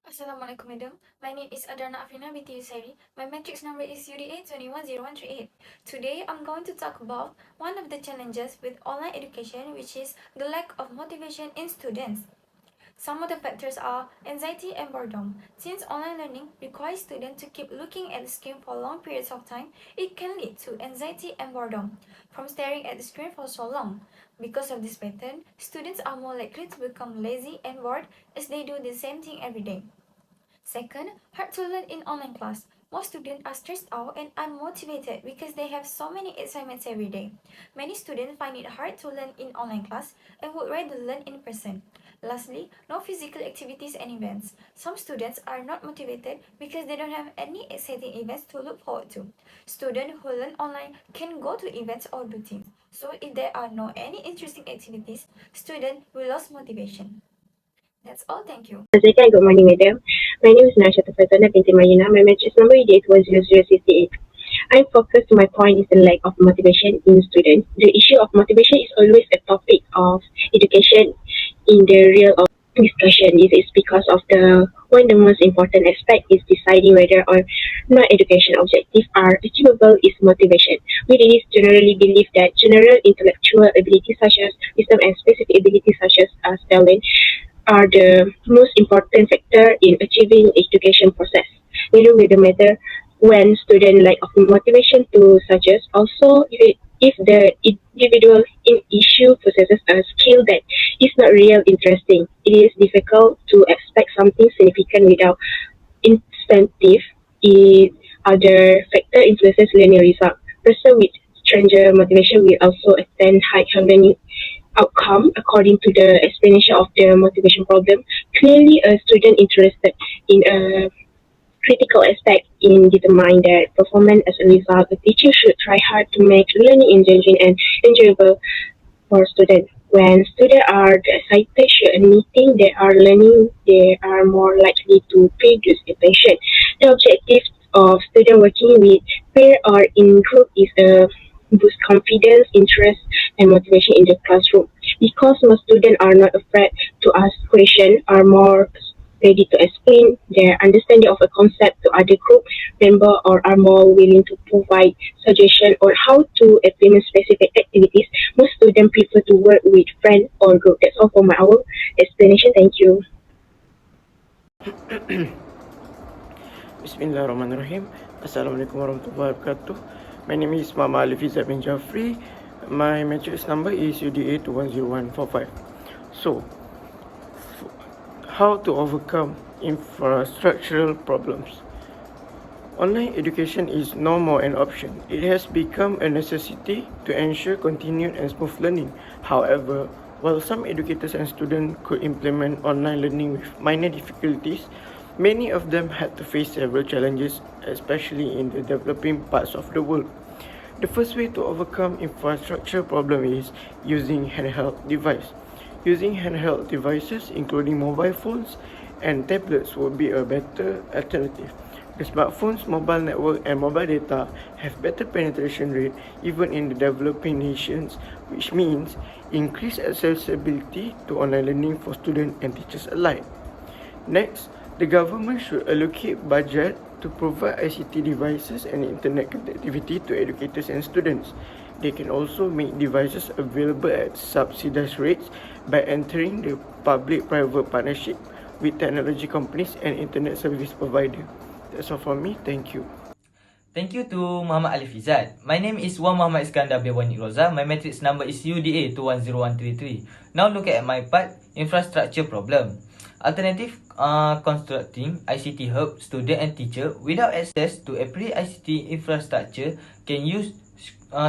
Assalamualaikum madam. My name is Adarna Afrina binti Yusairi. My matrix number is UDA 210138. Today I'm going to talk about one of the challenges with online education, which is the lack of motivation in students. Some of the factors are anxiety and boredom. Since online learning requires students to keep looking at the screen for long periods of time, it can lead to anxiety and boredom from staring at the screen for so long. Because of this pattern, students are more likely to become lazy and bored as they do the same thing every day. Second, hard to learn in online class. Most students are stressed out and unmotivated because they have so many assignments every day. Many students find it hard to learn in online class and would rather learn in person. Lastly, no physical activities and events. Some students are not motivated because they don't have any exciting events to look forward to. Students who learn online can go to events or do things. So if there are no any interesting activities, students will lose motivation. That's all, thank you. Good morning, madam. My name is Nasha Tafazana binti Mayuna. My matrix number is 810068. I focus to my point is the lack of motivation in students. The issue of motivation is always a topic of education in the real of discussion. It is because of the most important aspect is deciding whether or not education objectives are achievable is motivation. We it is generally believe that general intellectual abilities such as wisdom and specific abilities such as talent are the most important factor in achieving education process. Dealing with the matter when student lack of motivation to suggest also if the individual in issue possesses a skill that is not real interesting, it is difficult to expect something significant without incentive. It other factor influences learning result. Person with stranger motivation will also attend high learning outcome according to the explanation of the motivation problem. Clearly, a student interested in a critical aspect in determine that performance as a result. The teacher should try hard to make learning engaging and enjoyable for students. When students are excited and admitting they are learning, they are more likely to produce attention. The objective of student working with peer or in group is a boost confidence, interest, and motivation in the classroom. Because most students are not afraid to ask questions, are more ready to explain their understanding of a concept to other group members or are more willing to provide suggestions on how to implement specific activities. Most students prefer to work with friends or group. That's all for my our explanation. Thank you. Bismillahirrahmanirrahim. Assalamualaikum warahmatullahi wabarakatuh. My name is Mama Alifiza bin Jafri. My matrix number is UDA 210145. So, how to overcome infrastructural problems? Online education is no more an option. It has become a necessity to ensure continued and smooth learning. However, while some educators and students could implement online learning with minor difficulties, many of them had to face several challenges, especially in the developing parts of the world. The first way to overcome infrastructure problem is using handheld device. Using handheld devices, including mobile phones and tablets, would be a better alternative. The smartphones, mobile network, and mobile data have better penetration rate even in the developing nations, which means increased accessibility to online learning for students and teachers alike. Next, the government should allocate budget to provide ICT devices and internet connectivity to educators and students. They can also make devices available at subsidized rates by entering the public-private partnership with technology companies and internet service providers. That's all from me. Thank you. Thank you to Muhammad Alif Izzat. My name is Wan Muhammad Iskandar Biawani Roza. My matrix number is UDA 210133. Now look at my part, infrastructure problem. Alternative constructing ICT hub, student and teacher without access to a pre-ICT infrastructure can use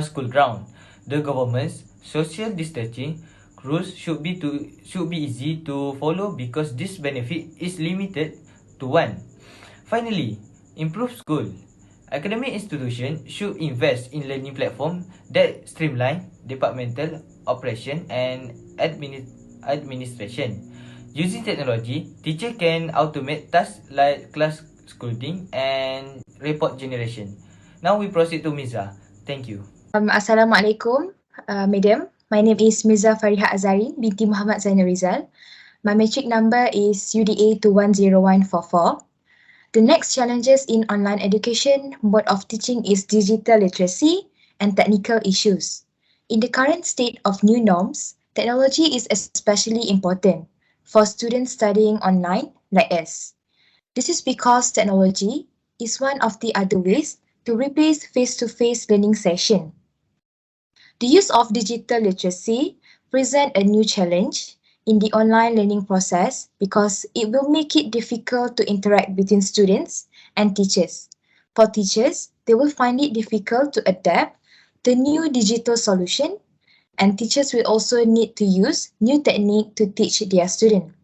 school ground. The government's social distancing rules should be easy to follow because this benefit is limited to one. Finally, improve school. Academic institutions should invest in learning platforms that streamline departmental operation and administration. Using technology, teachers can automate tasks like class scolding and report generation. Now we proceed to Miza. Thank you. Assalamualaikum, Madam. My name is Miza Fariha Azari binti Muhammad Zainal Rizal. My metric number is UDA 210144. The next challenges in online education mode of teaching is digital literacy and technical issues. In the current state of new norms, technology is especially important for students studying online like us. This is because technology is one of the other ways to replace face-to-face learning session. The use of digital literacy present a new challenge in the online learning process because it will make it difficult to interact between students and teachers. For teachers, they will find it difficult to adapt the new digital solution, and teachers will also need to use new technique to teach their students.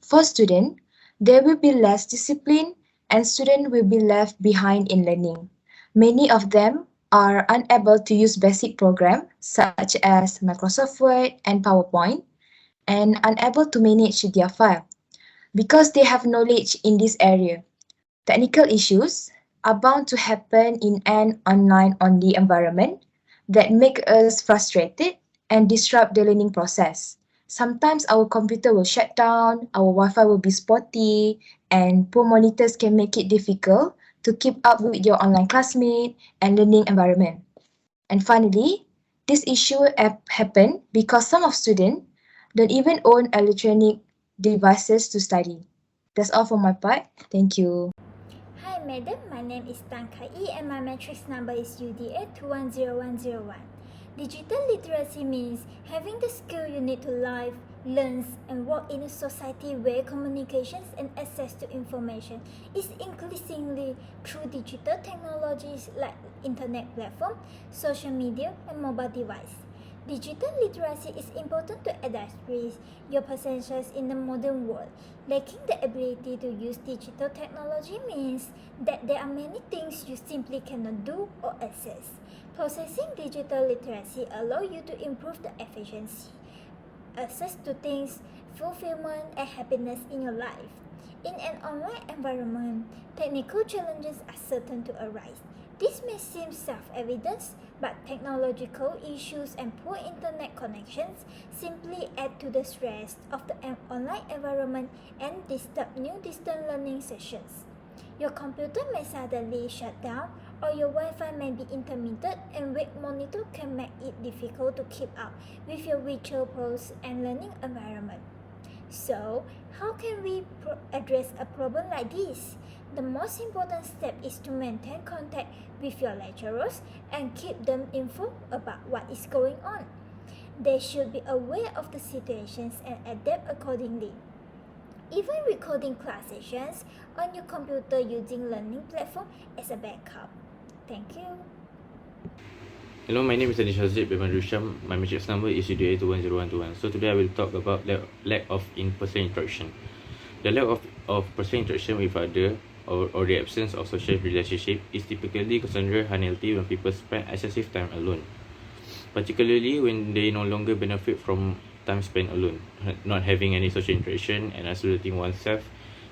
For students, there will be less discipline and students will be left behind in learning. Many of them are unable to use basic programs such as Microsoft Word and PowerPoint and unable to manage their file because they have knowledge in this area. Technical issues are bound to happen in an online-only environment that make us frustrated and disrupt the learning process. Sometimes our computer will shut down, our Wi-Fi will be spotty, and poor monitors can make it difficult to keep up with your online classmate and learning environment. And finally, this issue happen because some of students don't even own electronic devices to study. That's all for my part. Thank you. Hi madam, my name is Tan Kai and my matrix number is UDA 210101. Digital literacy means having the skill you need to live, learn and work in a society where communications and access to information is increasingly through digital technologies like internet platform, social media and mobile device. Digital literacy is important to adapt with your potentials in the modern world. Lacking the ability to use digital technology means that there are many things you simply cannot do or access. Possessing digital literacy allows you to improve the efficiency, access to things, fulfillment, and happiness in your life. In an online environment, technical challenges are certain to arise. This may seem self-evident, but technological issues and poor internet connections simply add to the stress of the online environment and disturb new distance learning sessions. Your computer may suddenly shut down, or your Wi-Fi may be intermittent, and weak monitor can make it difficult to keep up with your virtual pros and learning environment. So, how can we address a problem like this? The most important step is to maintain contact with your lecturers and keep them informed about what is going on. They should be aware of the situations and adapt accordingly. Even recording class sessions on your computer using learning platform as a backup. Thank you. Hello, my name is Anish Hazid bin Rusham. My matrix number is UDA 210121. So today I will talk about lack of in-person interaction. The lack of personal interaction with others or the absence of social relationship is typically considered unhealthy when people spend excessive time alone, particularly when they no longer benefit from time spent alone. Not having any social interaction and isolating oneself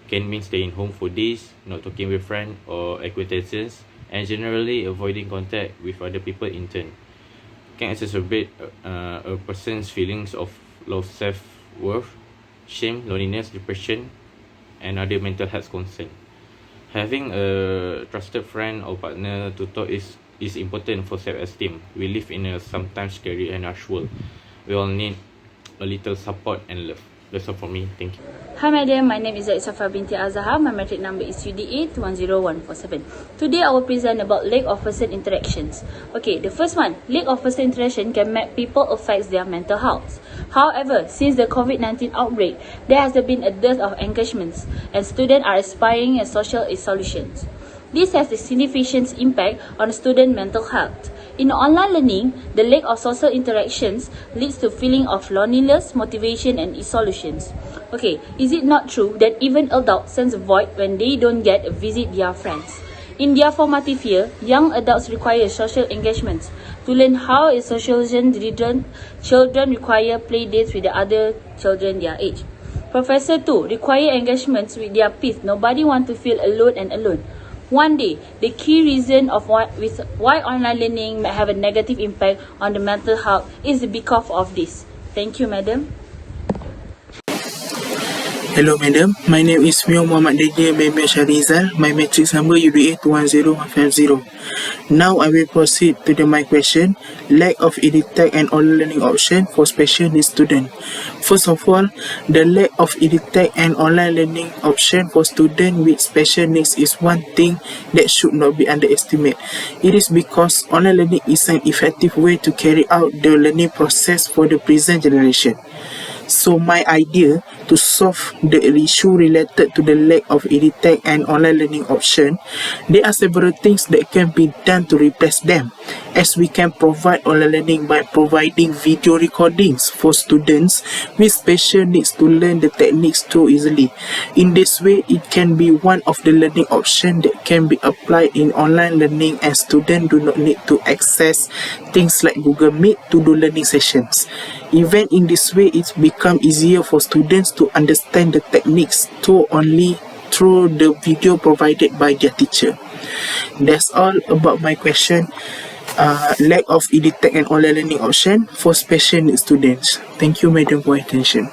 can mean staying home for days, not talking with friends or acquaintances, and generally avoiding contact with other people in turn can exacerbate a person's feelings of low self-worth, shame, loneliness, depression, and other mental health concerns. Having a trusted friend or partner to talk is important for self-esteem. We live in a sometimes scary and harsh world. We all need a little support and love. That's all from me. Thank you. Hi madam, my name is Safa binti Azahar. My matric number is UDA 210147. Today I will present about lack of person interactions. Okay, the first one, lack of person interaction can make people affect their mental health. However, since the COVID-19 outbreak, there has been a dearth of engagements and students are aspiring at social solutions. This has a significant impact on student mental health. In online learning, the lack of social interactions leads to feeling of loneliness, motivation, and isolation. Okay, is it not true that even adults sense a void when they don't get to visit their friends? In their formative year, young adults require social engagements. To learn how is socialization, children require play dates with the other children their age. Professor too require engagements with their peers. Nobody wants to feel alone and alone. One day, the key reason of why online learning may have a negative impact on the mental health is because of this. Thank you, madam. Hello, madam. My name is Mio Muhammad Dedia Bebe Sharizal. My matrix number UDA 210150. Now I will proceed to my question. Lack of edtech and online learning option for special needs students. First of all, the lack of edtech and online learning option for students with special needs is one thing that should not be underestimated. It is because online learning is an effective way to carry out the learning process for the present generation. So my idea to solve the issue related to the lack of edtech and online learning option, there are several things that can be done to replace them, as we can provide online learning by providing video recordings for students with special needs to learn the techniques too easily. In this way, it can be one of the learning options that can be applied in online learning, and students do not need to access things like Google Meet to do learning sessions. Even in this way, it's become easier for students to understand the techniques only through the video provided by their teacher. That's all about my question. Lack of edtech and online learning option for special needs students. Thank you, madam, for your attention.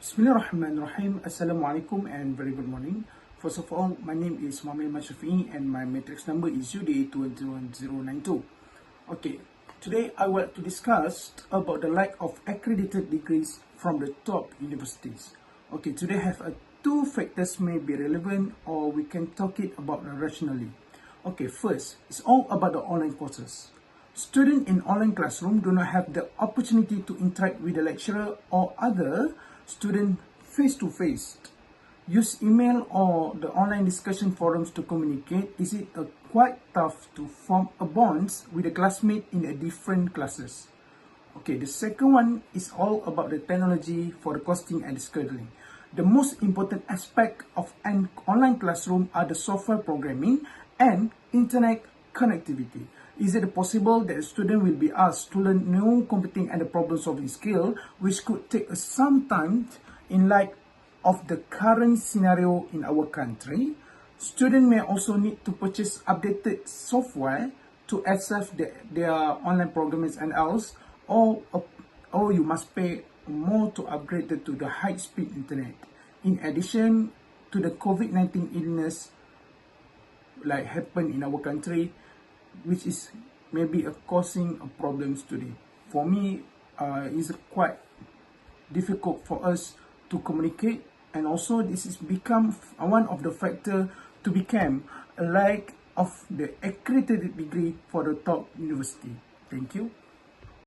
Bismillahirrahmanirrahim. Assalamualaikum and very good morning. First of all, my name is Muhammad Mashrafi and my matrix number is UDA 211092. Okay, today I want to discuss about the lack of accredited degrees from the top universities. Okay, today I have two factors may be relevant, or we can talk it about rationally. Okay, first, it's all about the online courses. Students in online classroom do not have the opportunity to interact with the lecturer or other student face-to-face. Use email or the online discussion forums to communicate. Is it quite tough to form a bonds with a classmate in a different classes? Okay, the second one is all about the technology for the costing and the scheduling. The most important aspect of an online classroom are the software programming and internet connectivity. Is it possible that a student will be asked to learn new computing and the problem solving skill, which could take some time in light of the current scenario in our country? Students may also need to purchase updated software to access their online programs and else, or you must pay more to upgrade to the high-speed internet. In addition to the COVID-19 illness like happened in our country, which is maybe causing problems today. For me, it's quite difficult for us to communicate, and also this is become one of the factor to become a lack of the accredited degree for the top university. Thank you.